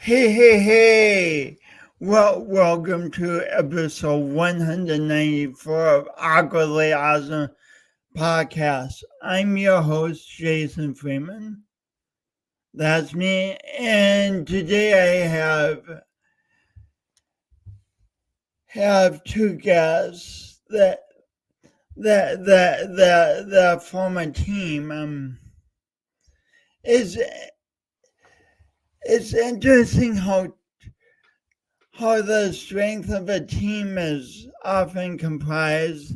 Hey. Well, welcome to episode 194 of Awkwardly Awesome Podcast. I'm your host, Jason Freeman. That's me. And today I have two guests that form a team. It's interesting how the strength of a team is often comprised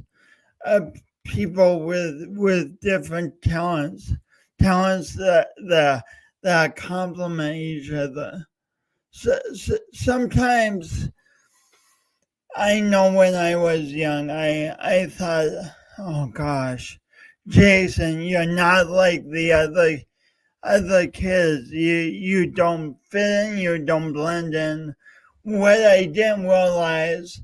of people with different talents that complement each other. Sometimes I know when I was young, I thought, oh gosh, Jason, you're not like the other kids. You don't fit in, you don't blend in. What I didn't realize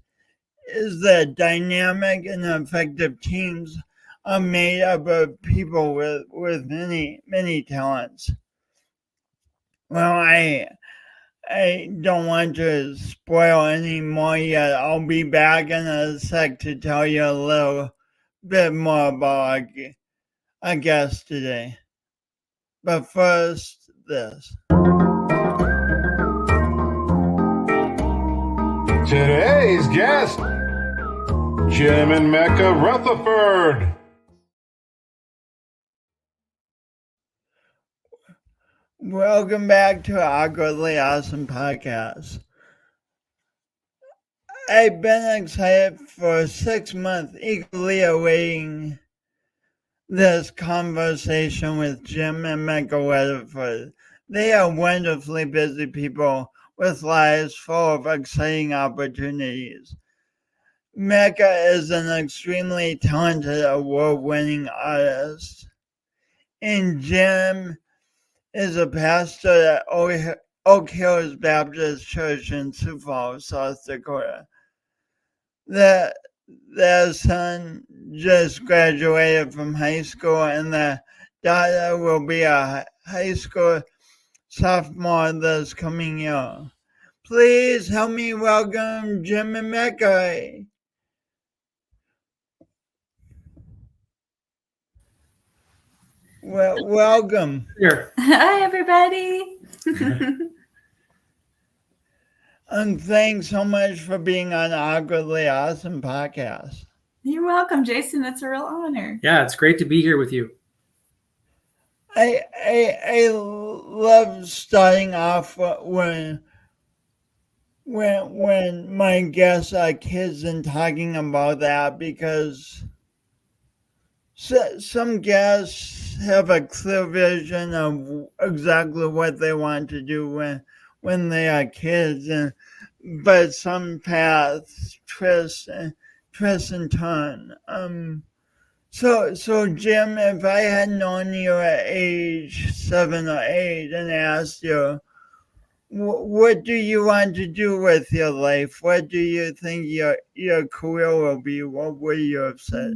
is that dynamic and effective teams are made up of people with many talents. Well, I don't want to spoil any more yet. I'll be back in a sec to tell you a little bit more about our guest today. But first, this. Today's guest, Jim and Mecca Rutherford. Welcome back to Awkwardly Awesome Podcast. I've been excited for 6 months, eagerly awaiting this conversation with Jim and Mecca Rutherford. They are wonderfully busy people with lives full of exciting opportunities. Mecca is an extremely talented, award-winning artist, and Jim is a pastor at Oak Hills Baptist Church in Sioux Falls, South Dakota. Their son just graduated from high school, and their daughter will be a high school sophomore this coming year. Please help me welcome Jim and Mecca. Well, welcome. Here. Hi, everybody. And thanks so much for being on Awkwardly Awesome Podcast. You're welcome, Jason. It's a real honor. Yeah, it's great to be here with you. I love starting off when my guests are kids and talking about that, because some guests have a clear vision of exactly what they want to do when they are kids, but some paths twist and turn. So Jim, if I had known you at age 7 or 8 and asked you, what do you want to do with your life? What do you think your career will be? What would you have said?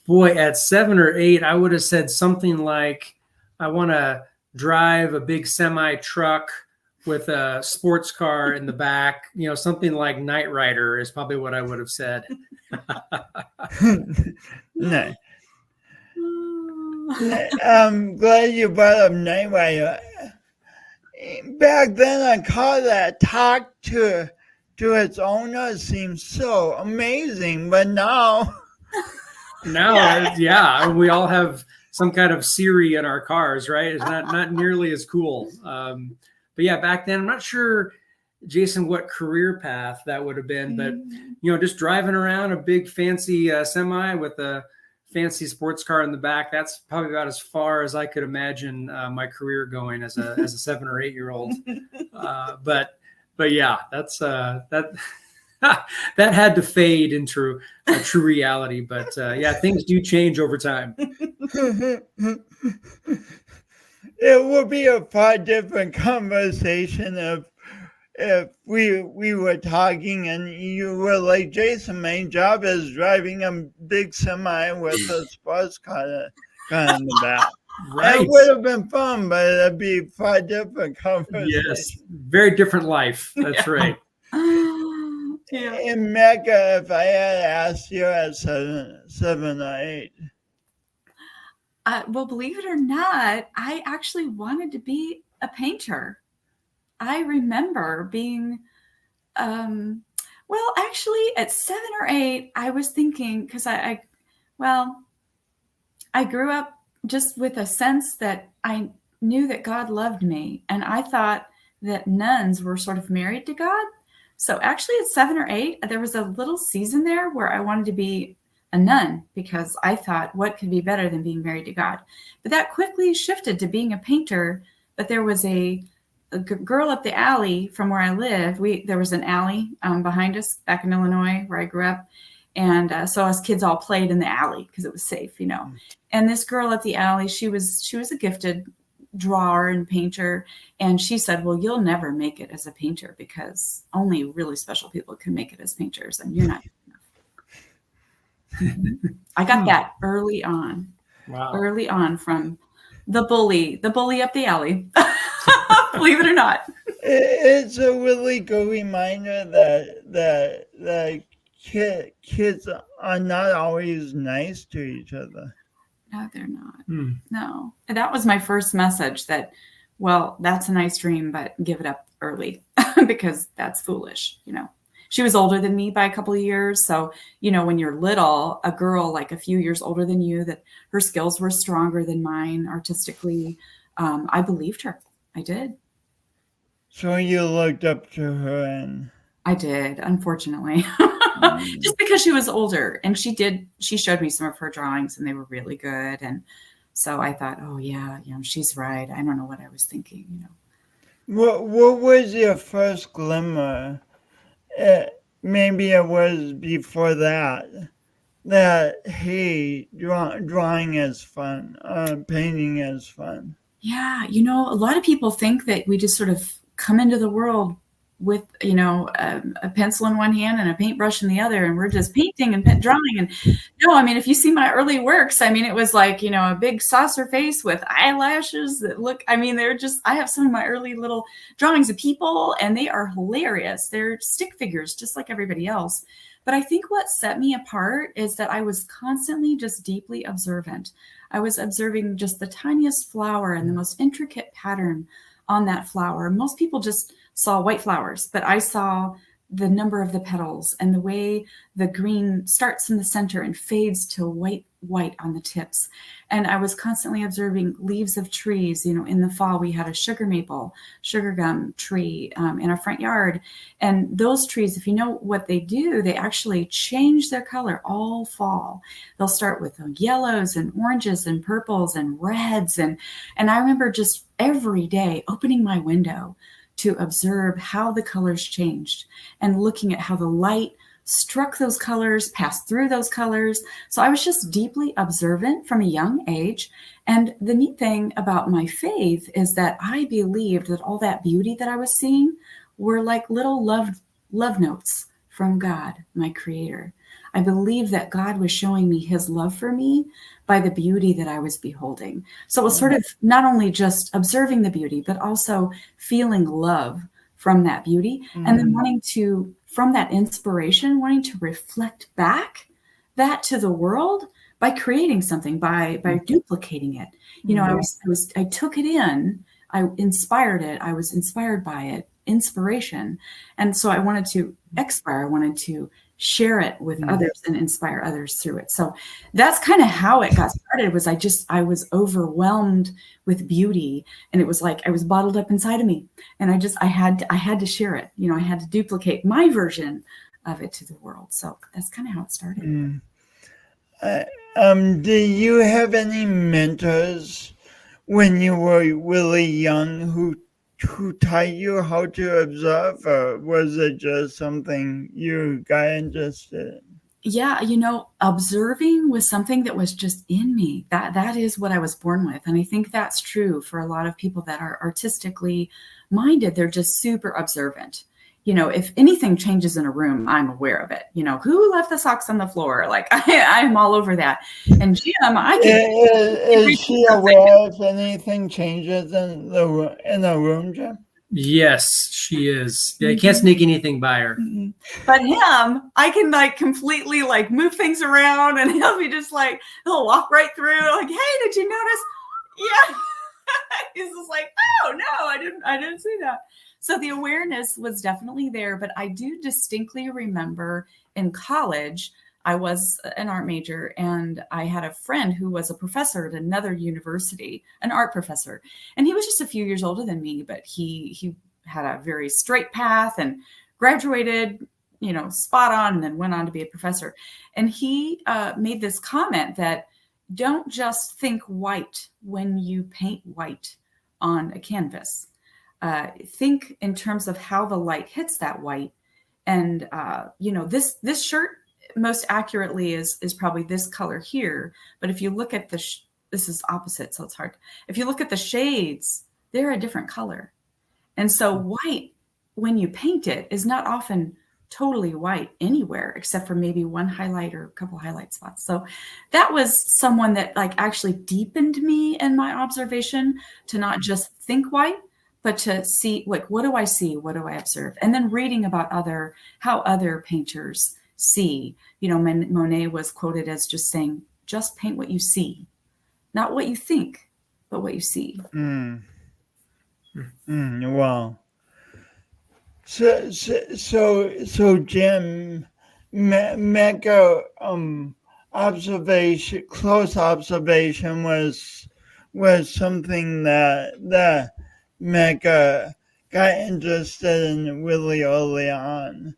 Boy, at 7 or 8, I would have said something like, I want to drive a big semi truck with a sports car in the back. Something like Knight Rider is probably what I would have said. No. I'm glad you brought up Knight Rider. Back then, a car that talked to its owner seemed so amazing, but now... Yeah, we all have some kind of Siri in our cars, right? It's not nearly as cool. But yeah, back then, I'm not sure, Jason, what career path that would have been, but just driving around a big fancy semi with a fancy sports car in the back, that's probably about as far as I could imagine my career going as a 7 or 8 year old. But yeah, that's that had to fade into a true reality. But yeah, things do change over time. It would be a far different conversation if we were talking and you were like, Jason, my job is driving a big semi with a sports car in the back. Right. It would have been fun, but it'd be far different conversation. Yes. Very different life. That's right. Yeah. In Mecca, if I had asked you at 7 or 8, Well, believe it or not, I actually wanted to be a painter. I remember being, well, actually at 7 or 8, I was thinking, because I grew up just with a sense that I knew that God loved me. And I thought that nuns were sort of married to God. So actually at 7 or 8, there was a little season there where I wanted to be a nun because I thought, what could be better than being married to God? But that quickly shifted to being a painter. But there was a girl up the alley from where I lived. There was an alley behind us back in Illinois where I grew up. And so us kids all played in the alley because it was safe, you know. And this girl at the alley, she was a gifted drawer and painter. And she said, well, you'll never make it as a painter because only really special people can make it as painters, and you're not enough. I got that early on. Wow. Early on from the bully up the alley. Believe it or not. It's a really good reminder that kids are not always nice to each other. No, they're not. No. And that was my first message that, well, that's a nice dream, but give it up early because that's foolish, you know. She was older than me by a couple of years. So, you know, when you're little, a girl like a few years older than you, that her skills were stronger than mine artistically, I believed her. I did. So you looked up to her and... I did, unfortunately. Just because she was older, and she showed me some of her drawings and they were really good. And so I thought, oh yeah, you know, she's right. I don't know what I was thinking, you know. What was your first glimmer? Maybe it was before that, hey, drawing is fun, painting is fun. Yeah, you know, a lot of people think that we just sort of come into the world with, you know, a pencil in one hand and a paintbrush in the other, and we're just painting and drawing. And no, I mean, if you see my early works, I mean, it was like, you know, a big saucer face with eyelashes that look, I mean, I have some of my early little drawings of people, and they are hilarious. They're stick figures, just like everybody else. But I think what set me apart is that I was constantly just deeply observant. I was observing just the tiniest flower and the most intricate pattern on that flower. Most people just saw white flowers, but I saw the number of the petals and the way the green starts in the center and fades to white on the tips. And I was constantly observing leaves of trees. You know, in the fall, we had a sugar maple, sugar gum tree in our front yard. And those trees, if you know what they do, they actually change their color all fall. They'll start with yellows and oranges and purples and reds. And I remember just every day opening my window to observe how the colors changed and looking at how the light struck those colors, passed through those colors. So I was just deeply observant from a young age. And the neat thing about my faith is that I believed that all that beauty that I was seeing were like little love notes from God, my creator. I believed that God was showing me his love for me by the beauty that I was beholding. So it was sort of not only just observing the beauty, but also feeling love from that beauty. And then wanting to, from that inspiration, wanting to reflect back that to the world by creating something, by duplicating it. You know, I took it in, I inspired it, I was inspired by it, inspiration. And so I wanted to I wanted to share it with others and inspire others through it. So that's kind of how it got started. I was overwhelmed with beauty, and it was like I was bottled up inside of me, and I had to share it. You know, I had to duplicate my version of it to the world. So that's kind of how it started. Do you have any mentors when you were really young who taught you how to observe, or was it just something you got interested in? Yeah, you know, observing was something that was just in me. That is what I was born with. And I think that's true for a lot of people that are artistically minded. They're just super observant. if anything changes in a room, I'm aware of it. Who left the socks on the floor? Like I'm all over that. And Jim, I can. Is she aware if anything changes in the room, Jim? Yes, she is. Yeah, you can't sneak anything by her. But him, I can like completely like move things around, and he'll be just like, he'll walk right through, like, hey, did you notice? Yeah. He's just like, oh no, I didn't see that. So the awareness was definitely there, but I do distinctly remember in college, I was an art major, and I had a friend who was a professor at another university, an art professor. And he was just a few years older than me, but he had a very straight path and graduated, spot on, and then went on to be a professor. And he made this comment that don't just think white when you paint white on a canvas. Think in terms of how the light hits that white. And, this shirt most accurately is probably this color here. But if you look at this is opposite, so it's hard. If you look at the shades, they're a different color. And so white, when you paint it, is not often totally white anywhere, except for maybe one highlight or a couple highlight spots. So that was someone that like actually deepened me in my observation to not just think white, but to see, like, what do I see? What do I observe? And then reading about how other painters see. Monet was quoted as just saying, just paint what you see, not what you think, but what you see. Wow. So Jim, Mecca, close observation was something that Mecca got interested in really early on.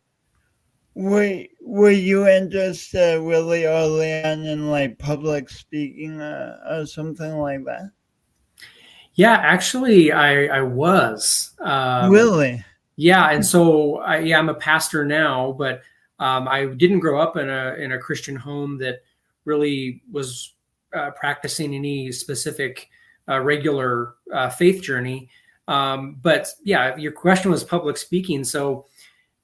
Were you interested really early on in like public speaking or something like that? Yeah, actually, I was. Really? Yeah, and so I'm a pastor now, but I didn't grow up in a Christian home that really was practicing any specific regular faith journey. But yeah, your question was public speaking. So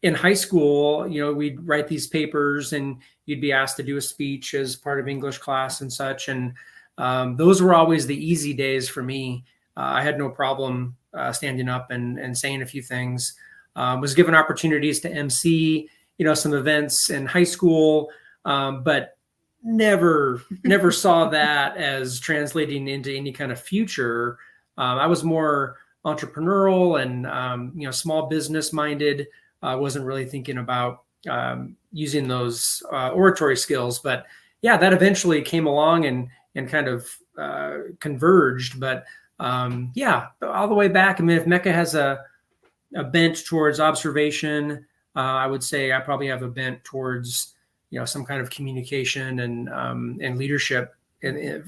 in high school, we'd write these papers, and you'd be asked to do a speech as part of English class and such. And those were always the easy days for me. I had no problem standing up and saying a few things. Was given opportunities to MC, some events in high school, but never saw that as translating into any kind of future. I was more entrepreneurial and small business minded. I wasn't really thinking about using those oratory skills, but yeah, that eventually came along and kind of converged. But yeah, all the way back. I mean, if Mecca has a bent towards observation, I would say I probably have a bent towards some kind of communication and leadership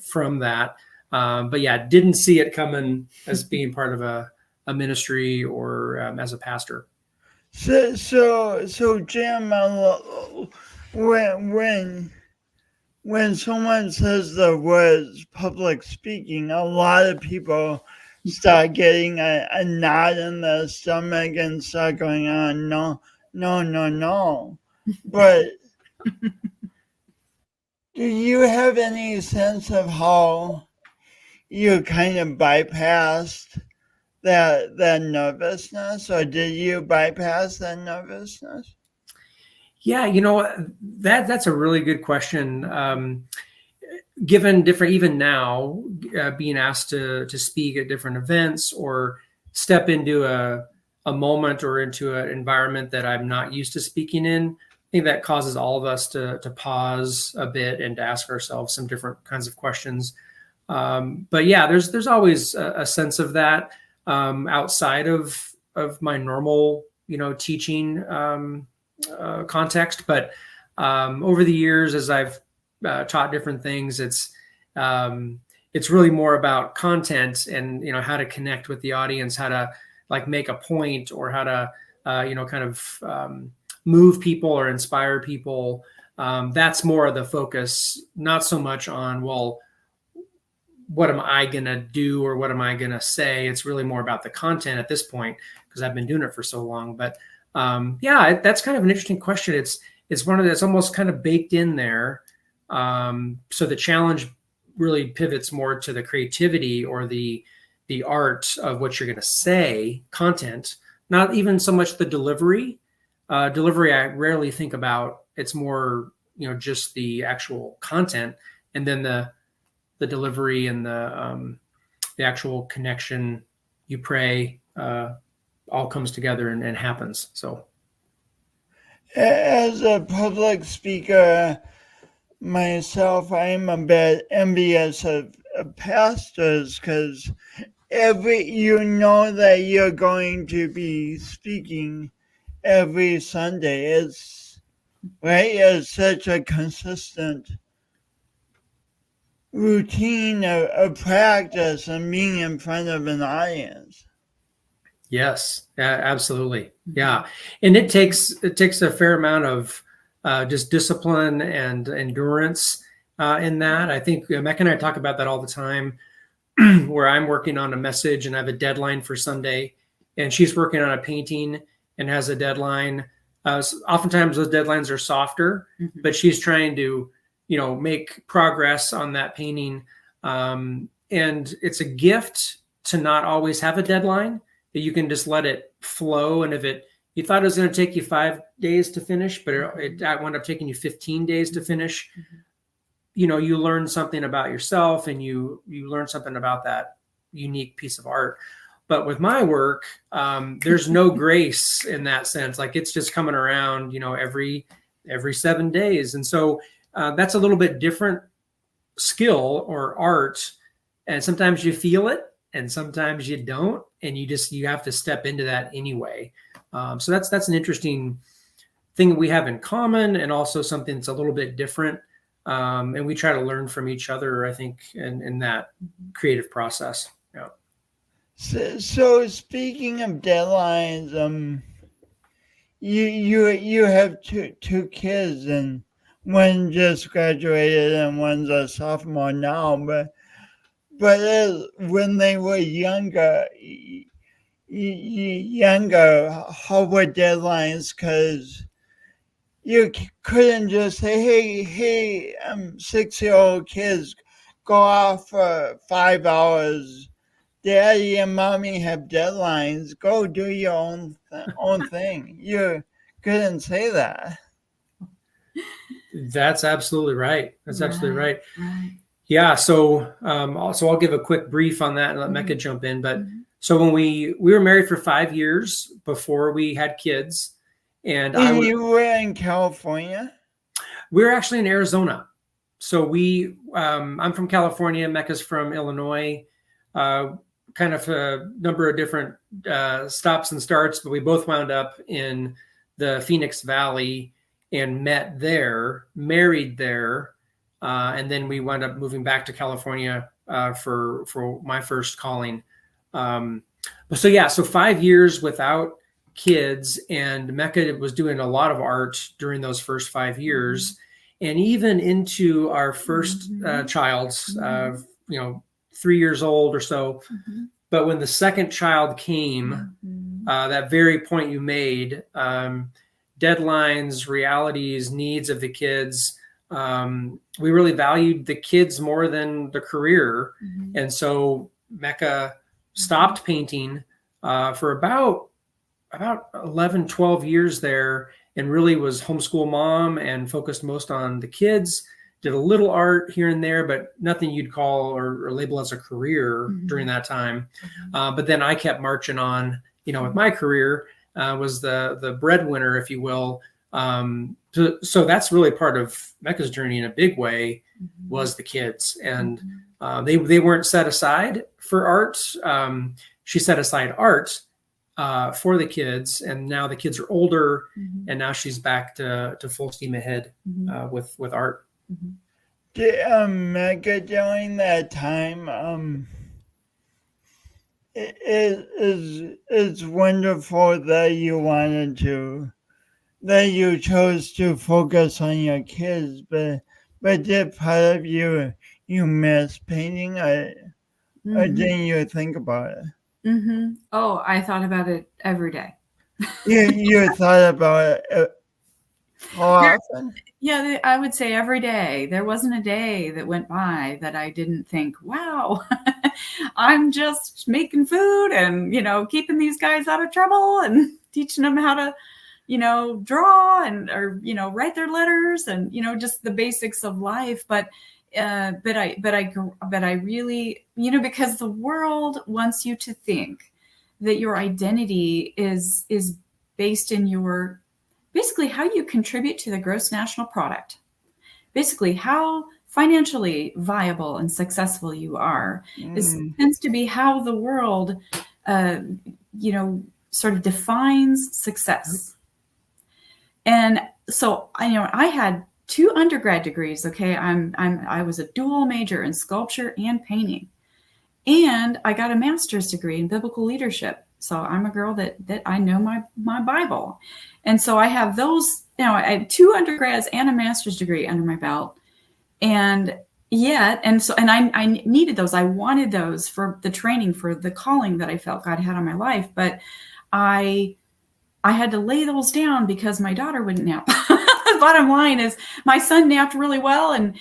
from that. But yeah, didn't see it coming as being part of a ministry or as a pastor. So Jim, when someone says the words public speaking, a lot of people start getting a knot in their stomach and start going on, no. But do you have any sense of how you kind of bypassed that nervousness, or did you bypass that nervousness? Yeah, that's a really good question. Given different, even now, being asked to speak at different events or step into a moment or into an environment that I'm not used to speaking in, I think that causes all of us to pause a bit and to ask ourselves some different kinds of questions. But yeah, there's always a sense of that outside of my normal, teaching context. But over the years, as I've taught different things, it's really more about content and how to connect with the audience, how to like make a point, or how to kind of move people or inspire people. That's more of the focus, not so much on, well, what am I going to do or what am I going to say? It's really more about the content at this point because I've been doing it for so long. But That's kind of an interesting question. It's one of that's almost kind of baked in there. So the challenge really pivots more to the creativity or the art of what you're going to say, content, not even so much the delivery. Delivery, I rarely think about. It's more, just the actual content, and then the delivery and the actual connection. You pray, all comes together and happens. So, as a public speaker myself, I'm a bit envious of pastors because you know that you're going to be speaking every Sunday. It's such a consistent routine of practice and being in front of an audience. yes, absolutely. Yeah. And it takes a fair amount of just discipline and endurance in that. I think Mecca and I talk about that all the time, where I'm working on a message and I have a deadline for Sunday, and she's working on a painting and has a deadline. Oftentimes those deadlines are softer, but she's trying to, make progress on that painting. And it's a gift to not always have a deadline, that you can just let it flow. And if you thought it was going to take you 5 days to finish, but it wound up taking you 15 days to finish, you learn something about yourself, and you learn something about that unique piece of art. But with my work, there's no grace in that sense. Like, it's just coming around, every 7 days. And so that's a little bit different skill or art. And sometimes you feel it and sometimes you don't. And you have to step into that anyway. So that's an interesting thing that we have in common, and also something that's a little bit different. And we try to learn from each other, I think, in that creative process. Yeah. So speaking of deadlines, you have two kids, and one just graduated and one's a sophomore now. But when they were younger, how were deadlines? Because you couldn't just say, hey, 6-year-old kids, go off for 5 hours. Daddy and mommy have deadlines. Go do your own thing. You couldn't say that. That's absolutely right. Absolutely right. Yeah. So I'll give a quick brief on that and let Mecca jump in. But so when we were married for 5 years before we had kids, and you were in California? We were actually in Arizona. So I'm from California. Mecca's from Illinois. Kind of a number of different stops and starts, but we both wound up in the Phoenix Valley and met there, married there, and then we wound up moving back to California for my first calling. So 5 years without kids, and Mecca was doing a lot of art during those first 5 years, and even into our first child's 3 years old or so. But when the second child came, that very point you made, deadlines, realities, needs of the kids, we really valued the kids more than the career. And so Mecca stopped painting for about 11, 12 years there, and really was homeschool mom and focused most on the kids. Did a little art here and there, but nothing you'd call or label as a career during that time. But then I kept marching on, with my career, was the breadwinner, if you will. So that's really part of Mecca's journey in a big way, was the kids. And they weren't set aside for art. She set aside art for the kids, and now the kids are older, and now she's back to full steam ahead with art. Mecca, during that time, it's wonderful that you chose to focus on your kids, but did part of you miss painting, or didn't you think about it? Oh, I thought about it every day. You thought about it how There, often? yeah, I would say every day. There wasn't a day that went by that I didn't think, wow, I'm just making food and, keeping these guys out of trouble and teaching them how to, draw and, or, write their letters and, just the basics of life. But I really, because the world wants you to think that your identity is based in your, basically how you contribute to the gross national product, basically how financially viable and successful you are, tends to be how the world, sort of defines success. And so I had 2 undergrad degrees. Okay, I was a dual major in sculpture and painting, and I got a master's degree in biblical leadership. So I'm a girl that I know my Bible. And so I have those, I have 2 undergrads and a master's degree under my belt. And yet, and I needed those. I wanted those for the training, for the calling that I felt God had on my life. But I had to lay those down because my daughter wouldn't nap. Bottom line is my son napped really well, and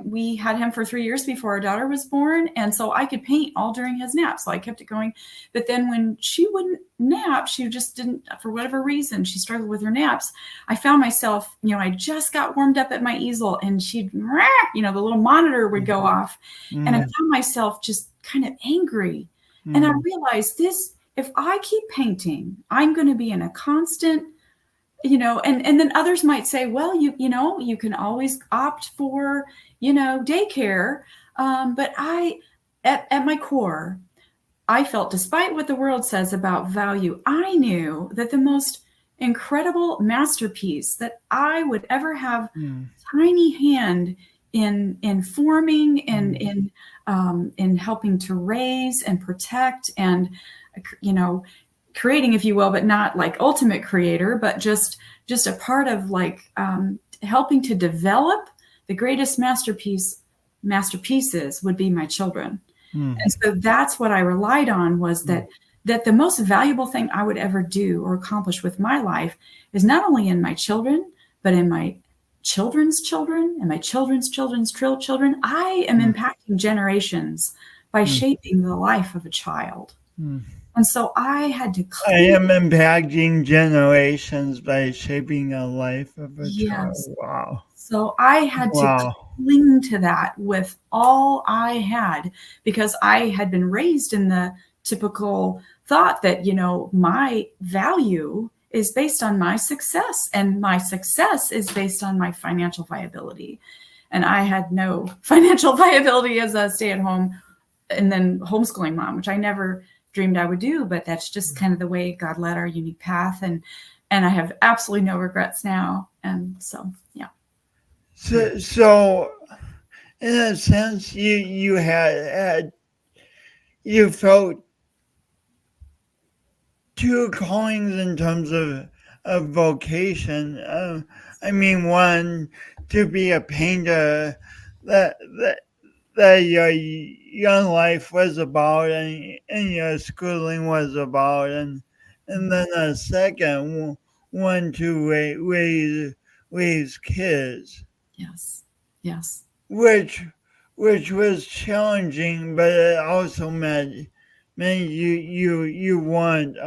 we had him for 3 years before our daughter was born. And so I could paint all during his nap. So I kept it going. But then when she wouldn't nap, she just didn't, for whatever reason, she struggled with her naps. I found myself, I just got warmed up at my easel and she'd, the little monitor would go off. And I found myself just kind of angry. And I realized if I keep painting, I'm going to be in a constant, and then others might say, well, you can always opt for, daycare. But at my core, I felt, despite what the world says about value, I knew that the most incredible masterpiece that I would ever have tiny hand in forming and in helping to raise and protect and, creating, if you will, but not like ultimate creator, but just a part of helping to develop the greatest masterpieces would be my children. And so that's what I relied on, was that the most valuable thing I would ever do or accomplish with my life is not only in my children, but in my children's children and my children's children's children. I am impacting generations by shaping the life of a child. And so I had to I am impacting generations by shaping a life of a child. Wow. So I had to cling to that with all I had, because I had been raised in the typical thought that, my value is based on my success, and my success is based on my financial viability. And I had no financial viability as a stay-at-home and then homeschooling mom, which I never dreamed I would do, but that's just kind of the way God led our unique path. And I have absolutely no regrets now. And so, yeah. So in a sense, you felt 2 callings in terms of vocation. I mean, one, to be a painter that your young life was about and your schooling was about, and then a second one to raise kids. Yes. Which was challenging, but it also meant you weren't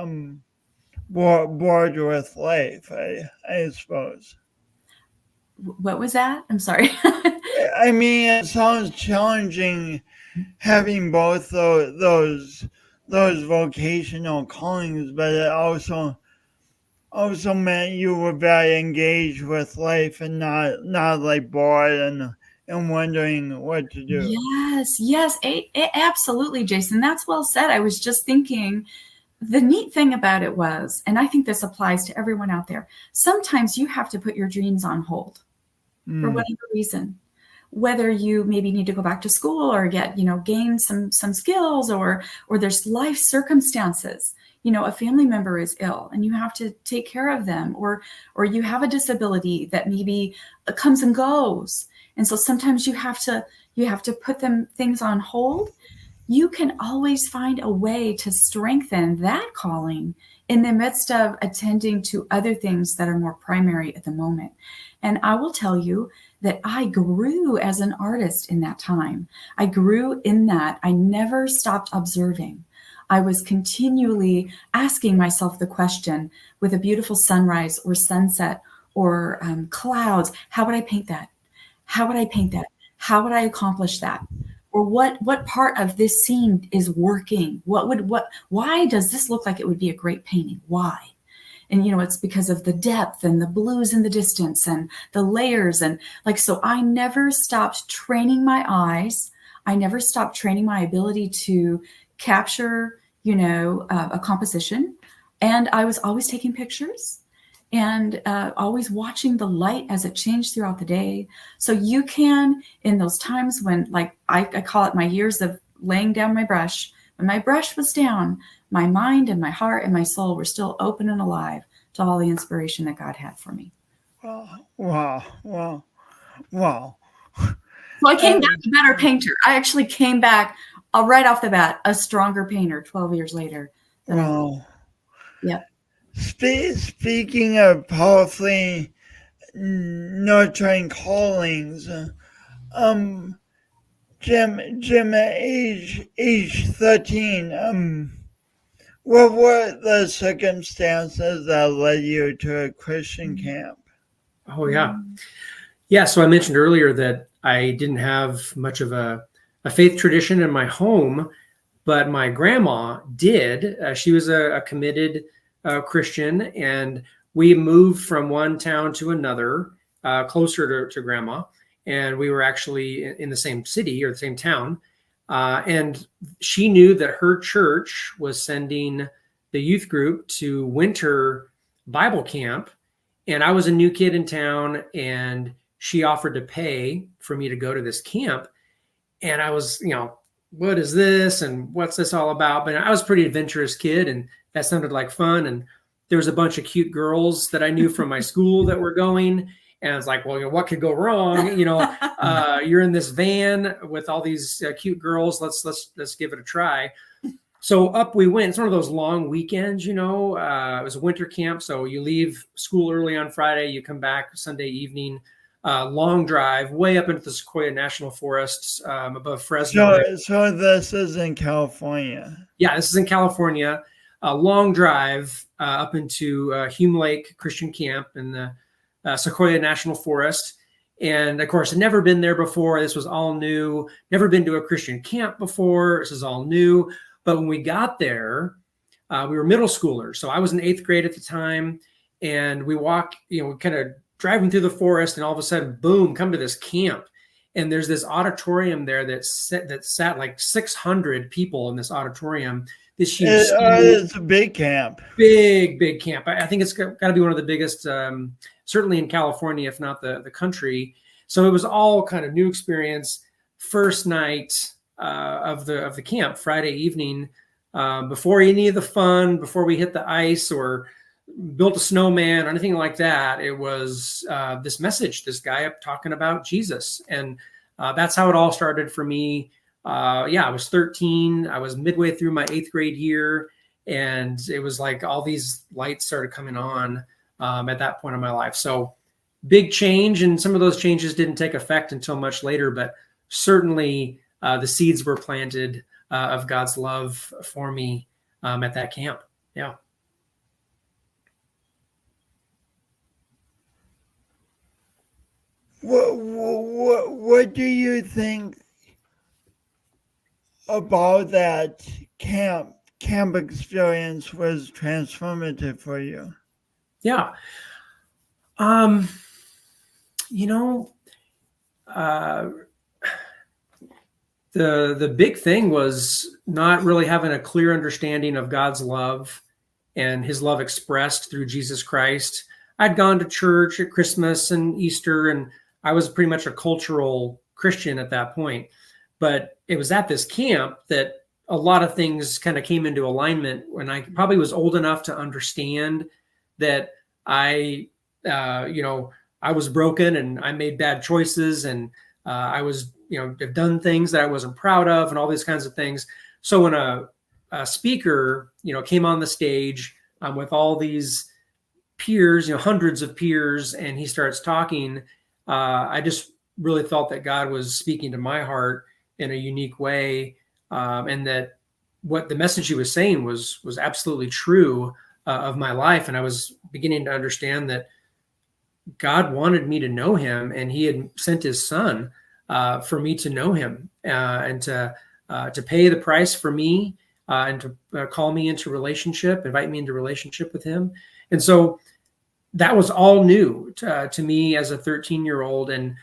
bored with life, I suppose. What was that? I'm sorry. I mean, it sounds challenging having both those vocational callings, but it also meant you were very engaged with life and not like bored and wondering what to do. Yes, absolutely, Jason. That's well said. I was just thinking, the neat thing about it was, and I think this applies to everyone out there, sometimes you have to put your dreams on hold for whatever reason. Whether you maybe need to go back to school or gain some skills, or there's life circumstances. A family member is ill and you have to take care of them, or you have a disability that maybe comes and goes. And so sometimes you have to put things on hold. you can always find a way to strengthen that calling in the midst of attending to other things that are more primary at the moment. And I will tell you that I grew as an artist in that time. I grew in that. I never stopped observing. I was continually asking myself the question with a beautiful sunrise or sunset or clouds, how would I paint that? How would I paint that? How would I accomplish that? Or what part of this scene is working? Why does this look like it would be a great painting? Why? And it's because of the depth and the blues in the distance and the layers. And so I never stopped training my eyes. I never stopped training my ability to capture, a composition. And I was always taking pictures and always watching the light as it changed throughout the day. So you can, in those times when, I call it my years of laying down my brush, when my brush was down, my mind and my heart and my soul were still open and alive to all the inspiration that God had for me. Wow. So I came back a better painter. I actually came back right off the bat a stronger painter 12 years later. Wow. Yep. Speaking of powerfully nurturing callings, Jim at age 13, what were the circumstances that led you to a Christian camp? Oh, yeah. Yeah, so I mentioned earlier that I didn't have much of a faith tradition in my home, but my grandma did. She was a committed Christian, and we moved from one town to another, closer to grandma, and we were actually in the same city or the same town. And she knew that her church was sending the youth group to winter Bible camp. And I was a new kid in town, and she offered to pay for me to go to this camp. And I was, what is this? And what's this all about? But I was a pretty adventurous kid, and that sounded like fun. And there was a bunch of cute girls that I knew from my school that were going. And I was like, well, what could go wrong? You're in this van with all these cute girls. Let's give it a try. So up we went. It's one of those long weekends, it was a winter camp. So you leave school early on Friday, you come back Sunday evening, long drive way up into the Sequoia National Forests above Fresno. So this is in California. Yeah, this is in California. A long drive up into Hume Lake Christian Camp in the Sequoia National Forest. And of course, I'd never been there before. This was all new. Never been to a Christian camp before. This is all new. But when we got there, we were middle schoolers. So I was in 8th grade at the time. And we walked, we kind of driving through the forest, and all of a sudden, boom, come to this camp. And there's this auditorium there that sat like 600 people in this auditorium. This huge it's a big camp. Big camp. I think it's got to be one of the biggest, certainly in California, if not the country. So it was all kind of new experience. First night of the camp, Friday evening, before any of the fun, before we hit the ice or built a snowman or anything like that, it was this message, this guy up talking about Jesus. And that's how it all started for me. I was 13. I was midway through my 8th grade year. And it was like all these lights started coming on at that point in my life. So big change. And some of those changes didn't take effect until much later, but certainly the seeds were planted of God's love for me at that camp. Yeah. What do you think about that camp experience was transformative for you? Yeah. The big thing was not really having a clear understanding of God's love and his love expressed through Jesus Christ. I'd gone to church at Christmas and Easter, and I was pretty much a cultural Christian at that point. But it was at this camp that a lot of things kind of came into alignment when I probably was old enough to understand that I was broken and I made bad choices, and I was have done things that I wasn't proud of and all these kinds of things. So when a speaker, came on the stage with all these peers, hundreds of peers, and he starts talking, I just really felt that God was speaking to my heart in a unique way, and that what the message he was saying was absolutely true of my life. And I was beginning to understand that God wanted me to know him, and he had sent his son for me to know him, and to pay the price for me, and to call me into relationship, invite me into relationship with him. And so that was all new to me as a 13-year-old, and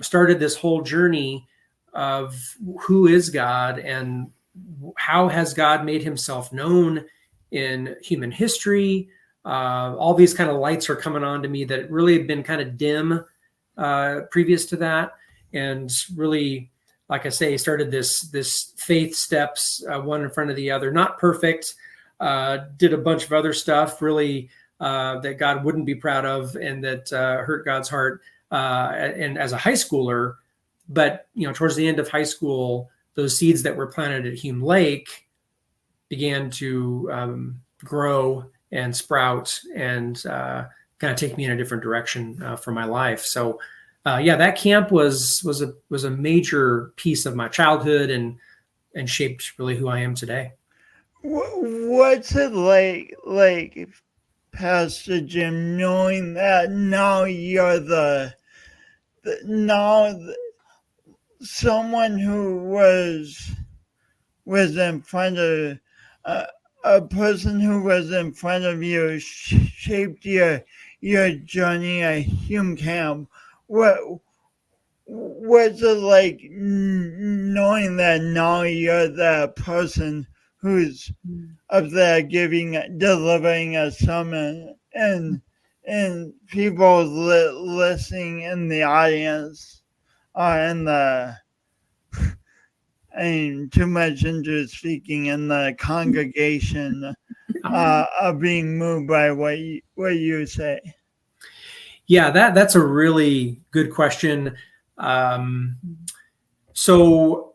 started this whole journey of who is God and how has God made himself known in human history. All these kind of lights are coming on to me that really had been kind of dim previous to that. And really, like I say, started this faith steps, one in front of the other, not perfect, did a bunch of other stuff really that God wouldn't be proud of, and that hurt God's heart. And as a high schooler, but towards the end of high school, those seeds that were planted at Hume Lake began to grow and sprout, and kind of take me in a different direction for my life. So that camp was a major piece of my childhood, and shaped really who I am today. What's it like, Pastor Jim, knowing that now you're someone who was in front of a person who was in front of you shaped your journey at Hume Camp? What's it like knowing that now you're that person who's up there delivering a sermon, and people listening in the audience, too much into speaking in the congregation, are being moved by what you say? Yeah, that's a really good question. So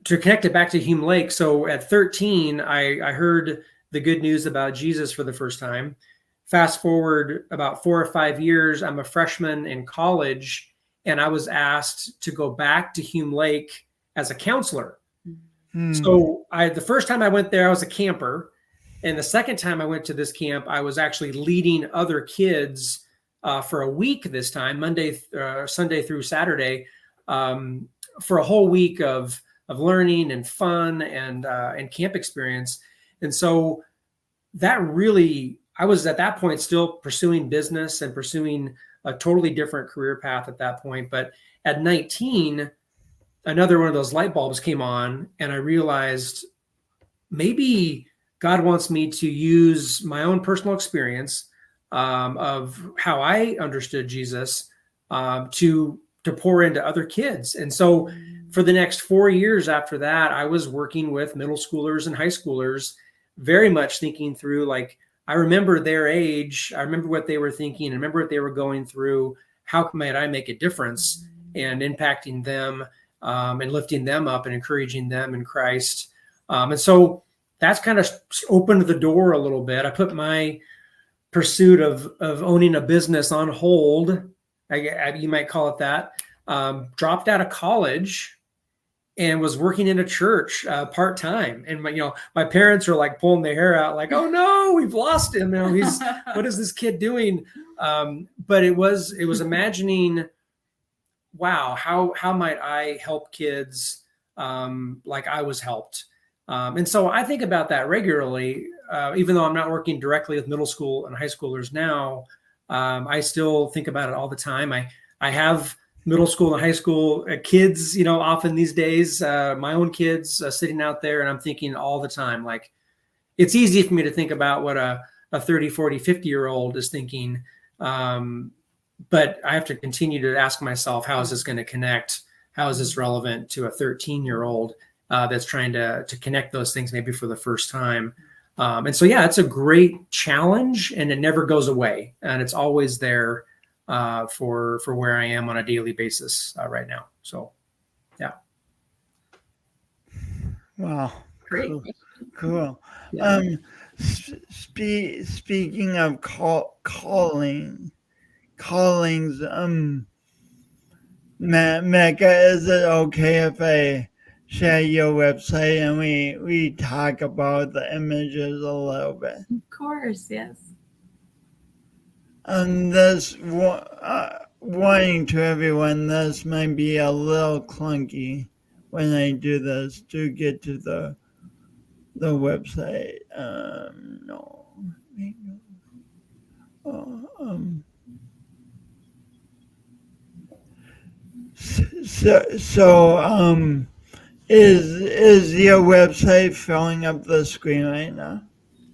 to connect it back to Hume Lake, so at 13, I heard the good news about Jesus for the first time. Fast forward about 4 or 5 years, I'm a freshman in college, and I was asked to go back to Hume Lake as a counselor. So the first time I went there, I was a camper. And the second time I went to this camp, I was actually leading other kids for a week this time, Sunday through Saturday, for a whole week of learning and fun and camp experience. And so that really, I was at that point still pursuing business and pursuing a totally different career path at that point. But at 19, another one of those light bulbs came on, and I realized maybe God wants me to use my own personal experience of how I understood Jesus to pour into other kids. And so for the next 4 years after that, I was working with middle schoolers and high schoolers, very much thinking through, like, I remember their age, I remember what they were thinking, I remember what they were going through. How might I make a difference and impacting them, and lifting them up and encouraging them in Christ? And so that's kind of opened the door a little bit. I put my pursuit of owning a business on hold, you might call it that. Dropped out of college and was working in a church part-time. And my parents are like pulling their hair out, like, oh no, we've lost him. What is this kid doing? But it was imagining, wow, how might I help kids like I was helped? And so I think about that regularly, even though I'm not working directly with middle school and high schoolers now. I still think about it all the time. I have middle school and high school kids, often these days, my own kids sitting out there, and I'm thinking all the time, like, it's easy for me to think about what a 30, 40, 50-year-old is thinking. But I have to continue to ask myself, how is this going to connect? How is this relevant to a 13-year-old that's trying to connect those things maybe for the first time? And so, it's a great challenge, and it never goes away. And it's always there for where I am on a daily basis right now. So Wow. Great. Cool. Yeah. Speaking of callings, Mecca, is it okay if I share your website and we talk about the images a little bit? Of course, yes. This warning to everyone, this might be a little clunky when I do this to get to the website. No. Oh, so is your website filling up the screen right now?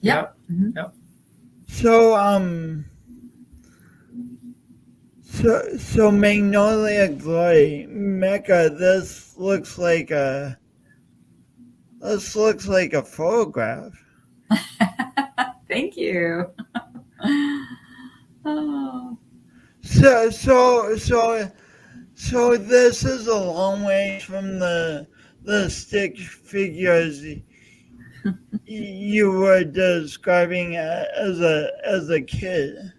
Yep. Mhm. Yep. So so Magnolia Glory, Mecca, this looks like a photograph. Thank you. Oh, So this is a long way from the stick figures you were describing as a kid.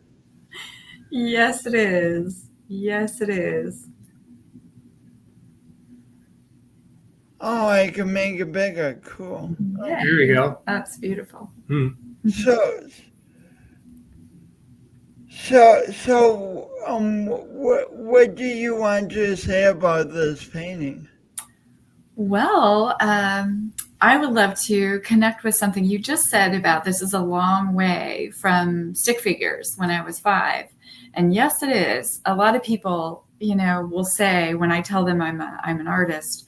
yes, it is. Yes, it is. Oh, I can make it bigger. Cool. Yeah, There we go. that's beautiful. So what do you want to say about this painting? Well, I would love to connect with something you just said about this is a long way from stick figures when I was 5. And yes, it is. A lot of people, will say when I tell them I'm an artist,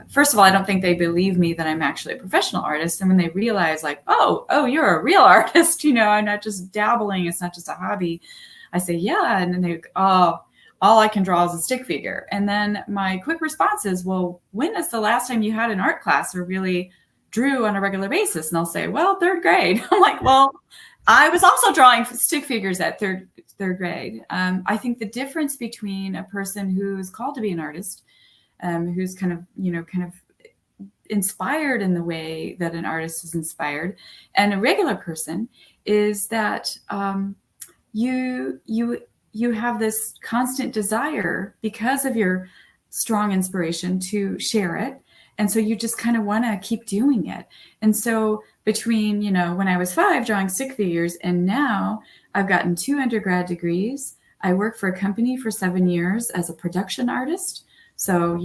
first of all, I don't think they believe me that I'm actually a professional artist. And when they realize like, oh, you're a real artist, I'm not just dabbling. It's not just a hobby. I say, yeah. And then they, oh, all I can draw is a stick figure. And then my quick response is, well, when is the last time you had an art class or really drew on a regular basis? And they'll say, well, 3rd grade. I'm like, well, I was also drawing stick figures at third grade. I think the difference between a person who's called to be an artist, who's kind of inspired in the way that an artist is inspired, and a regular person is that you have this constant desire because of your strong inspiration to share it. And so you just kind of want to keep doing it. And so between, when I was 5 drawing stick figures and now I've gotten 2 undergrad degrees. I worked for a company for 7 years as a production artist. So,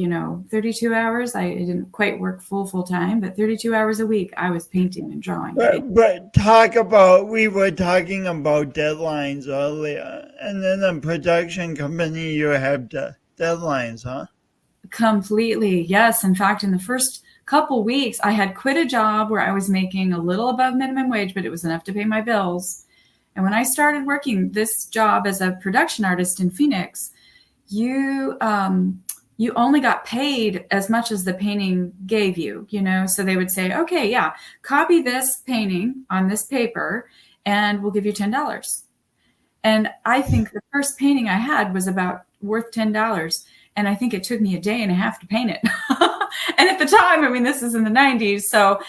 32 hours, I didn't quite work full time, but 32 hours a week, I was painting and drawing. But we were talking about deadlines earlier, and in a production company, you have deadlines, huh? Completely, yes. In fact, in the first couple weeks, I had quit a job where I was making a little above minimum wage, but it was enough to pay my bills. And when I started working this job as a production artist in Phoenix, you only got paid as much as the painting gave you, so they would say, okay, yeah, copy this painting on this paper and we'll give you $10. And I think the first painting I had was about worth $10. And I think it took me a day and a half to paint it. And at the time, this is in the 90s. So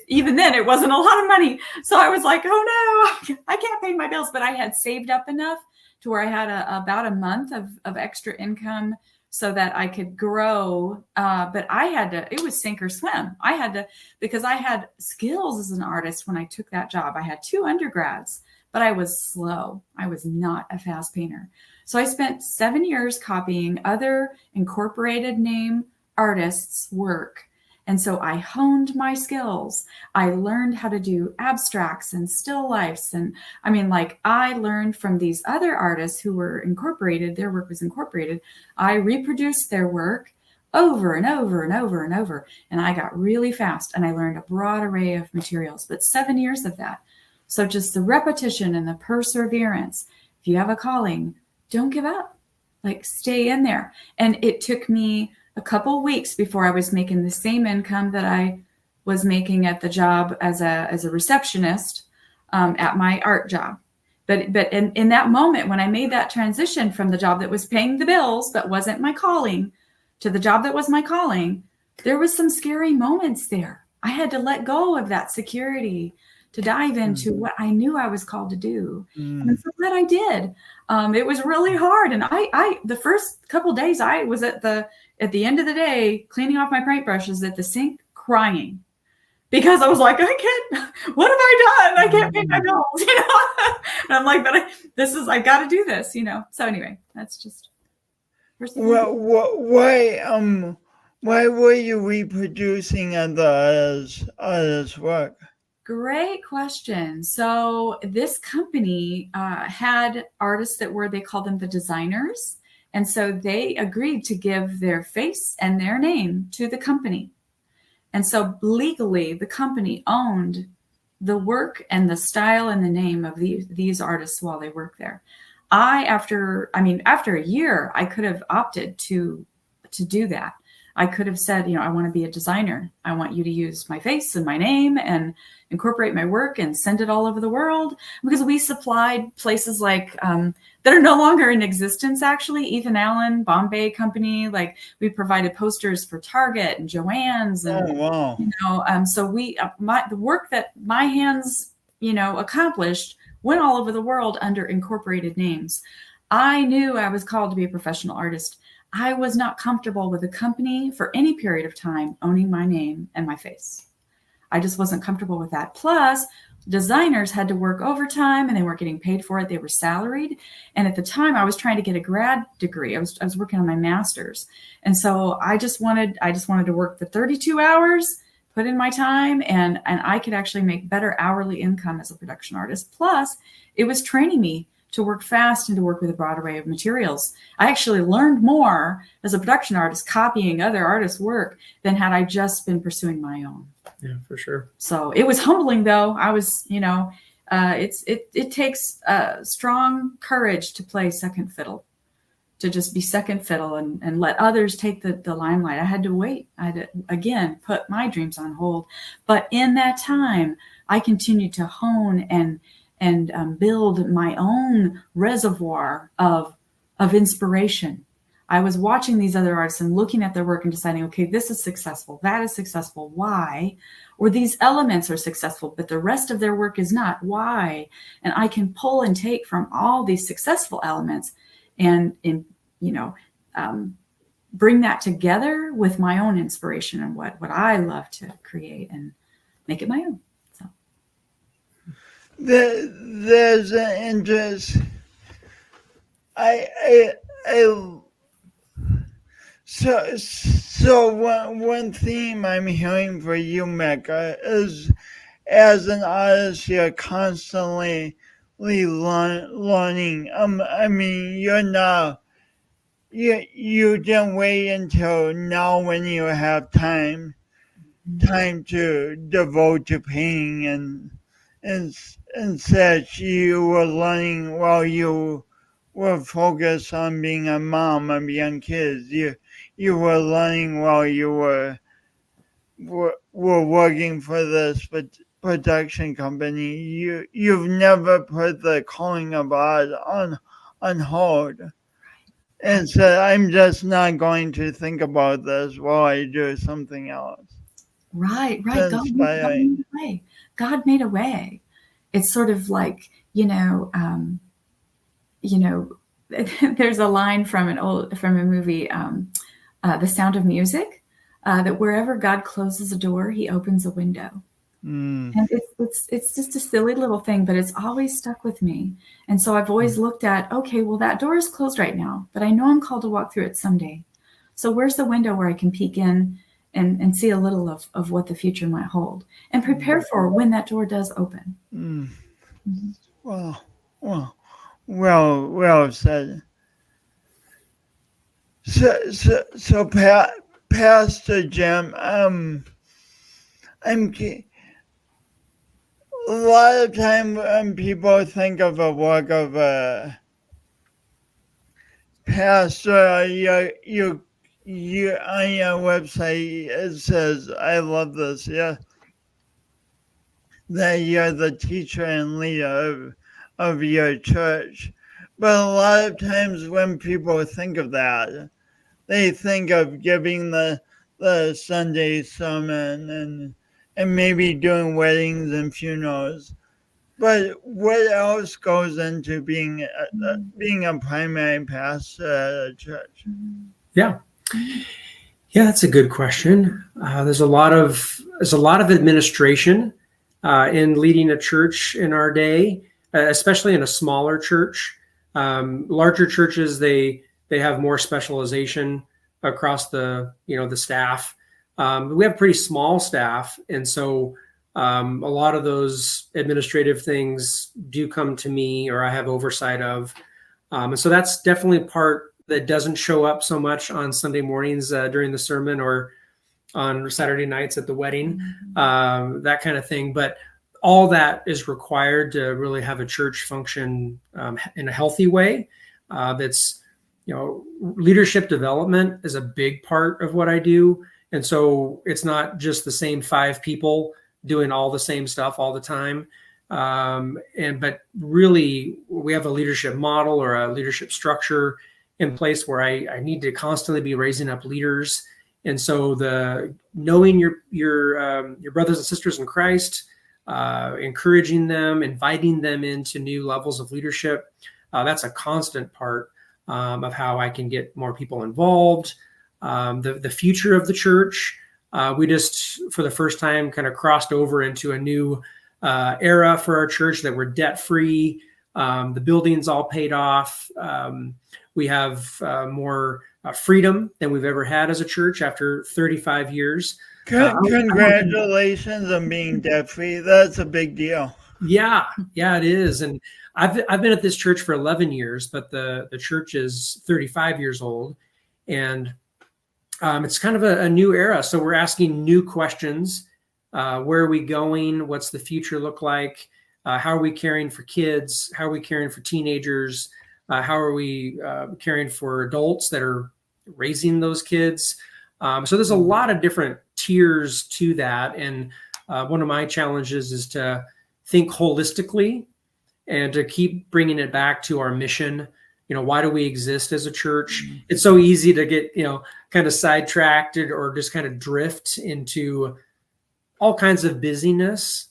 even then it wasn't a lot of money. So I was like, oh no, I can't pay my bills. But I had saved up enough to where I had about a month of extra income so that I could grow. But I had to, it was sink or swim. I had to, because I had skills as an artist when I took that job. I had 2 undergrads, but I was slow. I was not a fast painter. So I spent 7 years copying other incorporated name artists' work. And so I honed my skills. I learned how to do abstracts and still lifes. And I learned from these other artists who were incorporated, their work was incorporated. I reproduced their work over and over and over and over. And I got really fast and I learned a broad array of materials, but 7 years of that. So just the repetition and the perseverance. If you have a calling, don't give up, stay in there. And it took me a couple weeks before I was making the same income that I was making at the job as a receptionist at my art job. But in that moment, when I made that transition from the job that was paying the bills, but wasn't my calling, to the job that was my calling, there was some scary moments there. I had to let go of that security to dive into what I knew I was called to do. And I'm so glad I did. It was really hard. And I the first couple of days I was at the end of the day, cleaning off my paintbrushes at the sink, crying. Because I was like, I can't, what have I done? I can't paint my bills, And I'm like, but I got to do this, So anyway, that's just. Why were you reproducing other artists' work? Great question. So this company had artists they called them the designers. And so they agreed to give their face and their name to the company. And so legally, the company owned the work and the style and the name of these artists while they worked there. After a year, I could have opted to do that. I could have said, I want to be a designer. I want you to use my face and my name and incorporate my work and send it all over the world, because we supplied places like that are no longer in existence, actually. Ethan Allen, Bombay Company, like we provided posters for Target and Joann's. And, oh, wow. So the work that my hands, accomplished went all over the world under incorporated names. I knew I was called to be a professional artist. I was not comfortable with a company for any period of time owning my name and my face. I just wasn't comfortable with that. Plus, designers had to work overtime and they weren't getting paid for it. They were salaried. And at the time, I was trying to get a grad degree. I was working on my master's. And so I just wanted to work the 32 hours, put in my time, and I could actually make better hourly income as a production artist. Plus, it was training me to work fast and to work with a broad array of materials. I actually learned more as a production artist copying other artists' work than had I just been pursuing my own. Yeah, for sure. So it was humbling, though. I was, it takes strong courage to play second fiddle, to just be second fiddle and let others take the limelight. I had to wait. I had to, again, put my dreams on hold. But in that time, I continued to hone and build my own reservoir of inspiration. I was watching these other artists and looking at their work and deciding, okay, this is successful, that is successful, why? Or these elements are successful, but the rest of their work is not, why? And I can pull and take from all these successful elements and bring that together with my own inspiration and what I love to create and make it my own. There's an interest. So one theme I'm hearing for you, Mecca, is as an artist, you're constantly learning. You didn't wait until now when you have time to devote to painting and such. You were learning while you were focused on being a mom of young kids. You were learning while you were working for this production company. You've never put the calling of art on hold. And so I'm just not going to think about this while I do something else. Right. God made a way. It's sort of like, there's a line from a movie, The Sound of Music, that wherever God closes a door, he opens a window. And it's just a silly little thing, but it's always stuck with me. And so I've always looked at, okay, well, that door is closed right now, but I know I'm called to walk through it someday. So where's the window where I can peek in and see a little of what the future might hold and prepare for when that door does open. Well said. So Pastor Jim, a lot of time when people think of a work of a pastor, you on your website, it says, I love this, that you're the teacher and leader of your church. But a lot of times when people think of that, they think of giving the the Sunday sermon and maybe doing weddings and funerals. But what else goes into being a primary pastor at a church? Yeah. Yeah, that's a good question. There's a lot of administration in leading a church in our day, especially in a smaller church. Larger churches, they have more specialization across the staff. We have pretty small staff, and so a lot of those administrative things do come to me, or I have oversight of, and so that's definitely part that doesn't show up so much on Sunday mornings during the sermon or on Saturday nights at the wedding, that kind of thing. But all that is required to really have a church function in a healthy way. That's, leadership development is a big part of what I do. And so it's not just the same 5 people doing all the same stuff all the time. But really we have a leadership model or a leadership structure in place where I need to constantly be raising up leaders. And so knowing your brothers and sisters in Christ, encouraging them, inviting them into new levels of leadership, that's a constant part of how I can get more people involved. The future of the church, we just, for the first time, kind of crossed over into a new era for our church that we're debt-free. The building's all paid off. We have more freedom than we've ever had as a church after 35 years. Congratulations on being debt-free. That's a big deal. Yeah, it is. And I've been at this church for 11 years, but the church is 35 years old. And it's kind of a new era. So we're asking new questions. Where are we going? What's the future look like? How are we caring for kids? How are we caring for teenagers? How are we caring for adults that are raising those kids? So there's a lot of different tiers to that. And one of my challenges is to think holistically and to keep bringing it back to our mission. Why do we exist as a church? It's so easy to get, kind of sidetracked or just kind of drift into all kinds of busyness,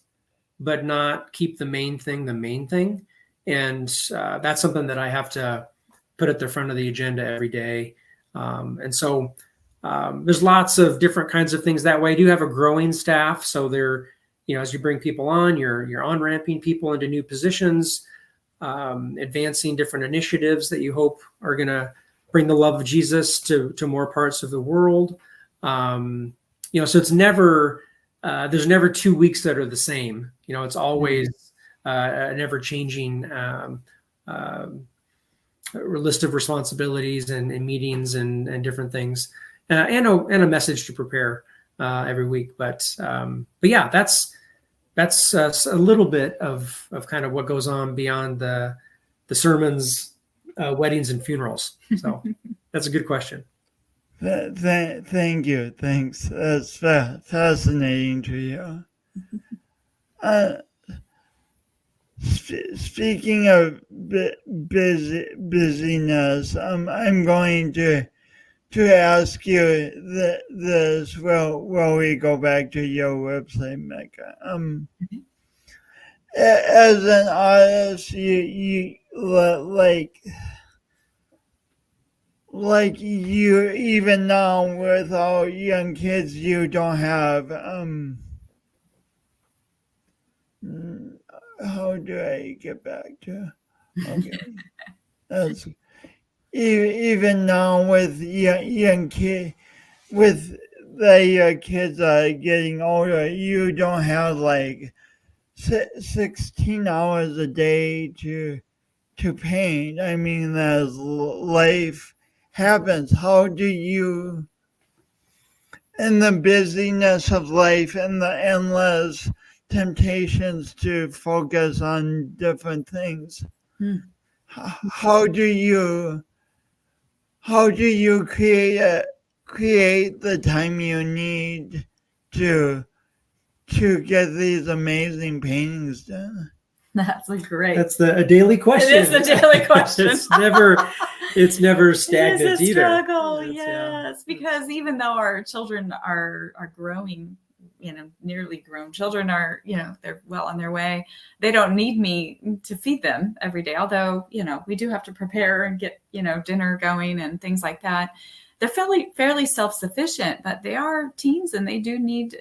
but not keep the main thing. And that's something that I have to put at the front of the agenda every day. And so there's lots of different kinds of things that way. I do have a growing staff. So they're, as you bring people on, you're on-ramping people into new positions, advancing different initiatives that you hope are going to bring the love of Jesus to more parts of the world. So it's never, there's never 2 weeks that are the same. It's always an ever-changing list of responsibilities and meetings and different things, and a message to prepare every week. But yeah, that's a little bit of kind of what goes on beyond the sermons, weddings, and funerals. So that's a good question. Thank you. Thanks. That's fascinating to hear. Speaking of busyness, I'm going to ask you this while we go back to your website, Mecca. As an artist, you like you, even now with all young kids, you don't have how do I get back to? Okay, that's even now with young kids, with the kids getting older, you don't have like 16 hours a day to paint. I mean, as life happens, how do you, in the busyness of life and the endless temptations to focus on different things, how do you create the time you need to get these amazing paintings done? That's a daily question. It is a daily question. It's never, It's never It stagnant is a either. struggle, Yeah. yes, because even though our children are growing, nearly grown children are, they're well on their way. They don't need me to feed them every day. Although, we do have to prepare and get, dinner going and things like that. They're fairly self-sufficient, but they are teens and they do need,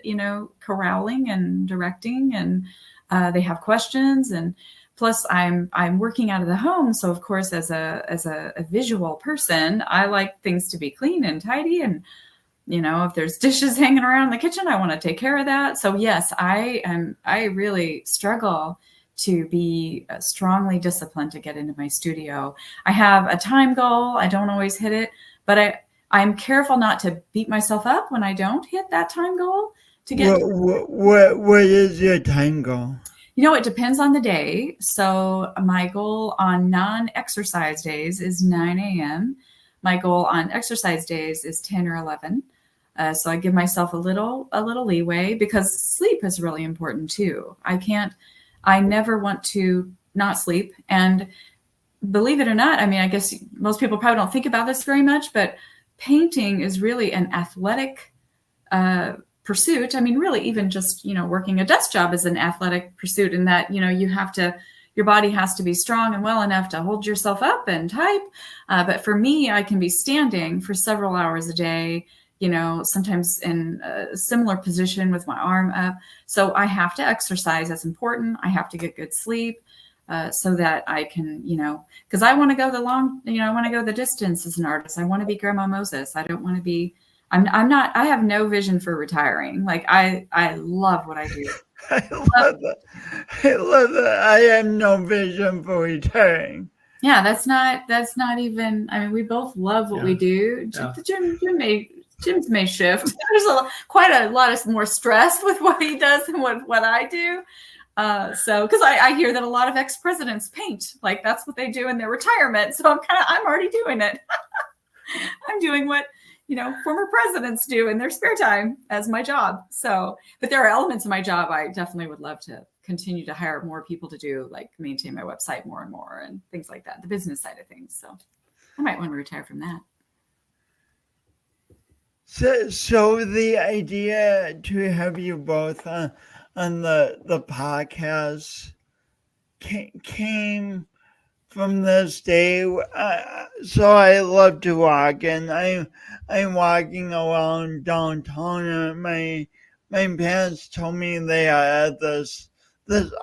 corralling and directing, and they have questions. And plus I'm working out of the home. So of course, as a visual person, I like things to be clean and tidy. And, if there's dishes hanging around in the kitchen, I want to take care of that. So yes, I really struggle to be strongly disciplined to get into my studio. I have a time goal. I don't always hit it, but I'm careful not to beat myself up when I don't hit that time goal to get. What is your time goal? It depends on the day. So my goal on non-exercise days is 9 a.m. My goal on exercise days is 10 or 11. So I give myself a little leeway, because sleep is really important too. I never want to not sleep. And believe it or not, I guess most people probably don't think about this very much, but painting is really an athletic pursuit. Really, even just, working a desk job is an athletic pursuit, in that, your body has to be strong and well enough to hold yourself up and type. But for me, I can be standing for several hours a day, sometimes in a similar position with my arm up. So I have to exercise. That's important. I have to get good sleep so that I can, because I want to go I want to go the distance as an artist. I want to be Grandma Moses. I don't want to be, I have no vision for retiring. Like I love what I do. I love that. I have no vision for retiring. Yeah, that's not even, we both love what we do. Jim's may shift. There's quite a lot of more stress with what he does than what I do. So, because I hear that a lot of ex-presidents paint, like that's what they do in their retirement. So I'm already doing it. I'm doing what, former presidents do in their spare time as my job. So, but there are elements of my job I definitely would love to continue to hire more people to do, like maintain my website more and more and things like that, the business side of things. So I might want to retire from that. So the idea to have you both on the podcast came from this day. So I love to walk, and I'm walking around downtown, and my parents told me they had this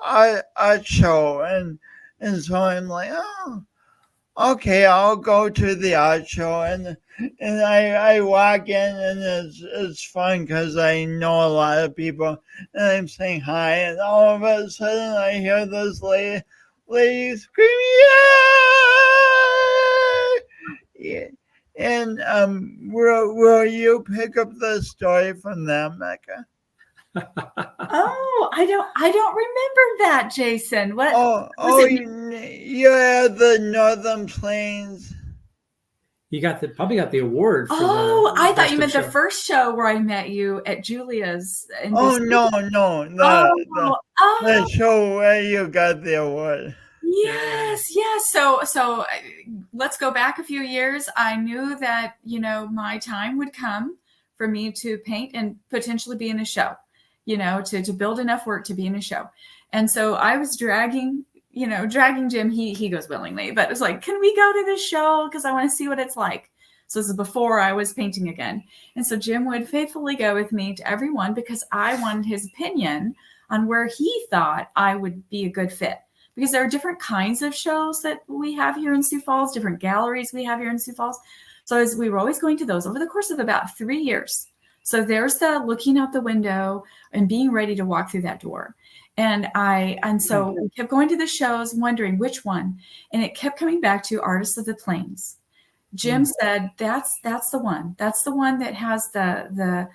art show, and so I'm like, oh, okay, I'll go to the art show, and I walk in, and it's fun because I know a lot of people, and I'm saying hi, and all of a sudden I hear this lady screaming, "Yay!" And will you pick up the story from them, Mecca? Oh, I don't remember that, Jason. What? You had the Northern Plains. You probably got the award. For I thought you meant the first show where I met you at Julia's. No, the show where you got the award. Yes. So let's go back a few years. I knew that, my time would come for me to paint and potentially be in a show, to build enough work to be in a show. And so I was dragging Jim. He goes willingly, but it was like, can we go to this show? Because I want to see what it's like. So this is before I was painting again. And so Jim would faithfully go with me to everyone because I wanted his opinion on where he thought I would be a good fit. Because there are different kinds of shows that we have here in Sioux Falls, different galleries we have here in Sioux Falls. So as we were always going to those over the course of about 3 years. So there's the looking out the window and being ready to walk through that door. And so we kept going to the shows, wondering which one. And it kept coming back to Artists of the Plains. Jim said, that's the one. That's the one that has the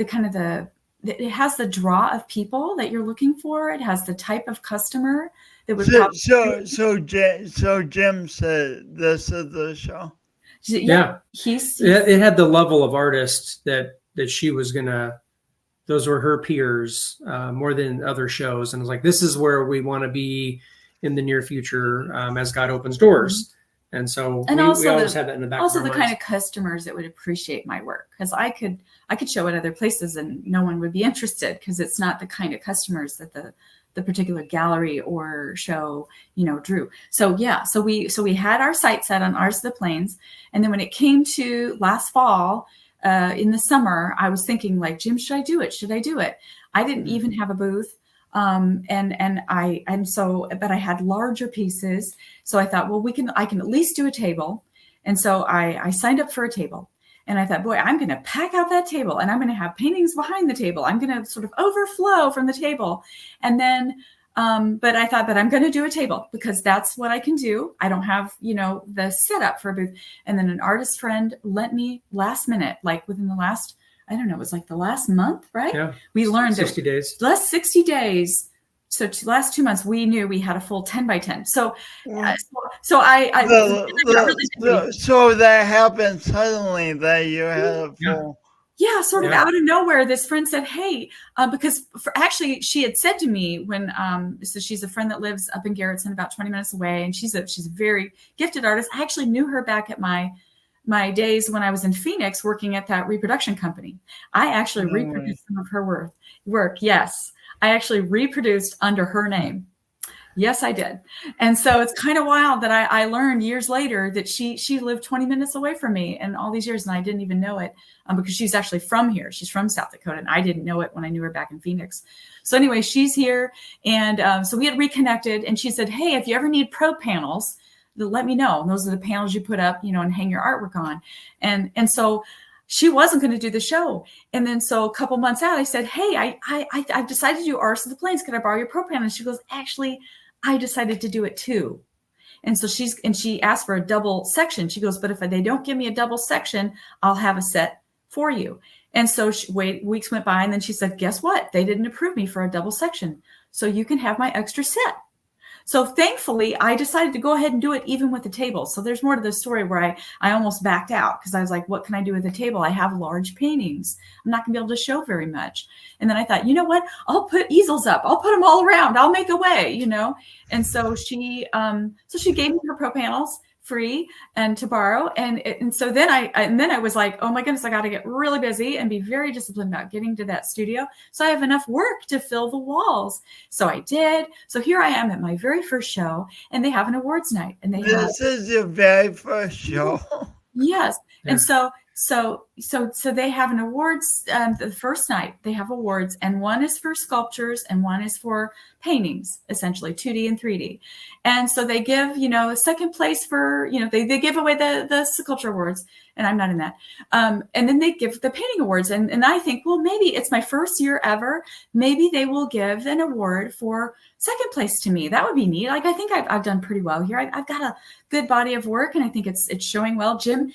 kind of it has the draw of people that you're looking for. It has the type of customer that would. So Jim said this is the show. Yeah. It had the level of artist that she was gonna. Those were her peers more than other shows, and it was like, this is where we want to be in the near future as God opens doors. And so And we also always had that in the back of also our the minds. kind of customers that would appreciate my work, because I could show it other places and no one would be interested because it's not the kind of customers that the particular gallery or show, drew. So yeah, so we had our sight set on Ours of the Plains, and then when it came to last fall, in the summer, I was thinking like, Jim, should I do it? Should I do it? I didn't even have a booth. But I had larger pieces. So I thought, well, I can at least do a table. And so I signed up for a table, and I thought, boy, I'm going to pack out that table and I'm going to have paintings behind the table. I'm going to sort of overflow from the table. And then, but I thought, but I'm going to do a table because that's what I can do. I don't have, the setup for a booth. And then an artist friend lent me last minute, like within the last, I don't know, it was like the last month, right? Yeah. We learned 60 days. Last 60 days. So last 2 months, we knew we had a full 10 by 10. So so that happened suddenly that you had a full. Yeah, sort of out of nowhere, this friend said, hey, because actually she had said to me when, so she's a friend that lives up in Garrettson, about 20 minutes away, and she's a very gifted artist. I actually knew her back at my days when I was in Phoenix working at that reproduction company. I actually reproduced some of her work. Yes, I actually reproduced under her name. Yes, I did. And so it's kind of wild that I learned years later that she lived 20 minutes away from me and all these years, and I didn't even know it because she's actually from here. She's from South Dakota, and I didn't know it when I knew her back in Phoenix. So anyway, she's here, and so we had reconnected, and she said, hey, if you ever need pro panels, let me know. And those are the panels you put up, and hang your artwork on. And so she wasn't going to do the show. And then so a couple months out, I said, hey, I've decided to do Ours of the Plains. Could I borrow your pro panel? And she goes, actually, I decided to do it too. And so she asked for a double section. She goes, but if they don't give me a double section, I'll have a set for you. And so weeks went by, and then she said, guess what? They didn't approve me for a double section. So you can have my extra set. So thankfully, I decided to go ahead and do it even with the table. So there's more to the story where I almost backed out because I was like, what can I do with the table? I have large paintings. I'm not going to be able to show very much. And then I thought, you know what? I'll put easels up. I'll put them all around. I'll make a way, And so she gave me her pro panels free and to borrow. And so then I was like, oh my goodness, I got to get really busy and be very disciplined about getting to that studio. So I have enough work to fill the walls. So I did. So here I am at my very first show, and they have an awards night, and this is your very first show. Yes. Yeah. And so they have an awards, the first night they have awards, and one is for sculptures and one is for paintings, essentially 2D and 3D. And so they give, second place for, they give away the sculpture awards, and I'm not in that. And then they give the painting awards. And I think, well, maybe it's my first year ever. Maybe they will give an award for second place to me. That would be neat. Like, I think I've done pretty well here. I've got a good body of work, and I think it's showing well. Jim